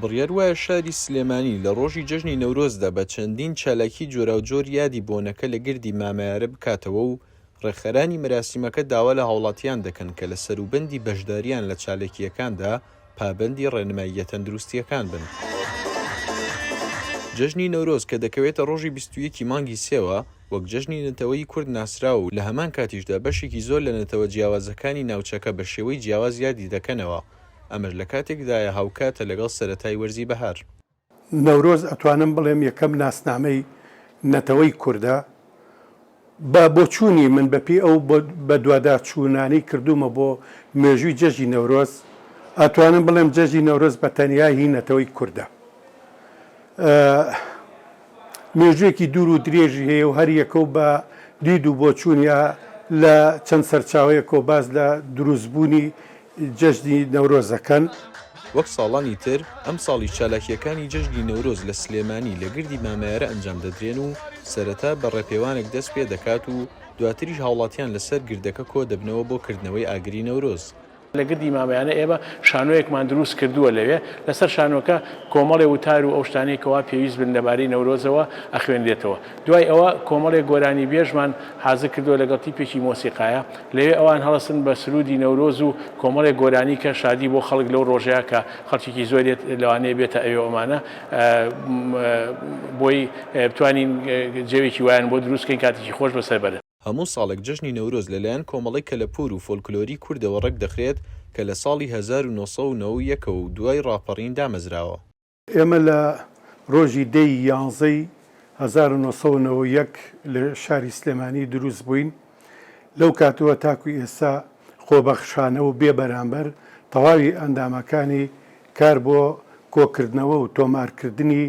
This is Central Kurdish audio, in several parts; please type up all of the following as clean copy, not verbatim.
بڕیار وایە شاری سلێمانی لە ڕۆژی جەژنی نەورۆزدا بە چەندین چالاکی جۆراوجۆر یادی بۆنەکە لە گردی مامایارە بکاتەوە و ڕێکخەرانی مەراسیمەکە داوا لە هاوڵاتیان دەکەن کە لە سەروبەندی بەشداریان لە چالاکیەکاندا پابەندی ڕێنماییە تەندروستیەکان بن. جەژنی نەورۆز کە دەکەوێتە ڕۆژی 21 مانگی سێوە وەک جەژنی نەتەوەی کورد ناسراوە و لە هەمان کاتیشدا بەشێکی زۆر لە نەتەوە جیاوازەکانی ناوچەکە بە شێوەی جیاواز یادی دەکەنەوە. ئەمەش لە کاتێکدایە هاوکاتە لەگەڵ سەرەتای وەرزی بەهار. نەورۆز ئەتوانم بڵێم یەکەم ناسنامەی نەتەوەی کووردە بە بۆچوونی من بەپی ئەو بە دووادا چوونانەی کردومە بۆ مێژووی جەژی نەورۆز ئەتوانم بڵێم جەژی نەورۆز بە تەنیا هی نەتەوەی کووردە. مێژوویەکی دوور و درێژی هەیە و هەر یەکە و بە دید و بۆچوونیا لە چەند سەرچاوەیەکۆ باز لە دروستبوونی جەژنی نەورۆزەکەن. وەک ساڵانی تر ئەم ساڵی چالاکیەکانی جەژنی نەورۆز لە سلێمانی لە گردی مامایارە ئەنجام دەدرێن و سەرەتا بە ڕێپێوانێک دەست پێ دەکات و دواتریش هاوڵاتیان لەسەر گردەکە کۆ دەبنەوە بۆ کردنەوەی ئاگری نەورۆز. لە گردی مامایانە ئێمە شانۆیەکمان دروست کردووە لەوێ لەسەر شانۆکە کۆمەڵی وتار و ئەو شتانەیەکەوە پێویست بن لەبارەی نەورۆزەوە ئەخوێنرێتەوە. دوای ئەوە کۆمەڵێک گۆرانی بێژمان حازر کردووە لەگەڵ تیپێکی مۆسیقایە لەوێ ئەوان هەڵەسن بە سرودی نەورۆز و کۆمەڵێک گۆرانی کە شادی بۆ خەڵک لەو ڕۆژەیە کە خەڵکێکی زۆرێت لەوانەیە بێتە ئەوێ ئەمانە بۆی بتوانین جێوێکی وایان بۆ دروستکەین کاتێکی خۆش بەسەر بەرن. هەموو ساڵێک جەژنی نەورۆز لەلایەن کۆمەڵی کەلەپور و فۆلکلۆری کوردەوە ڕێک دەخرێت کە لە ساڵی 1990 و دوای ڕاپەڕین دامەزراوە. ئێمە لە ڕۆژی 10/11 1991 لە شاری سلێمانی دروست بووین. لەو کاتەوە تاکوی ئێستا خۆبەخشانە و بێبەرامبەر تەواوی ئەندامەکانی کار بۆ کۆکردنەوە و تۆمارکردنی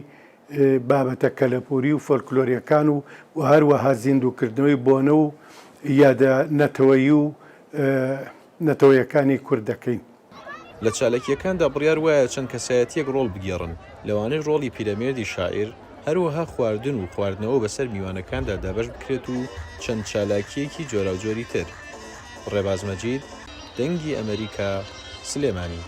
بابەتە کەلەپوری و فۆلکلۆریەکان و هەروەها زیندووکردنەوەی بۆنە و یادە نەتەوەیی و نەتەوەیەکانی کورد دەکەین. لە چالاکیەکاندا بڕیار وایە چەند کەسایەتیەک ڕۆڵ بگێڕن لەوانەی ڕۆڵی پیرەمێردی شاعیر هەروەها خواردن و خواردنەوە بەسەر میوانەکاندا دابەش بکرێت و چەند چالاکیەکی جۆراوجۆری تر. ڕێباز مەجید، دەنگی ئەمریکا، سلێمانی.